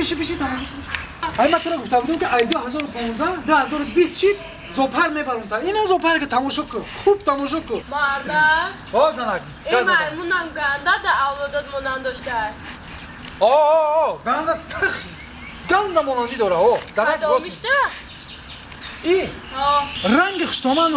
بشی تماشا کن. من تو را گفته بودم که ای 2015 2020 چی زوپر میبرم تا این زوپر که تماشا کن خوب تماشا کن. مرد. زنک. این maymunam ganda da avlodad monand داشته. گنده سخی. گنده مانندی داره. زنک راست میشه. ای. رنگ خشتومن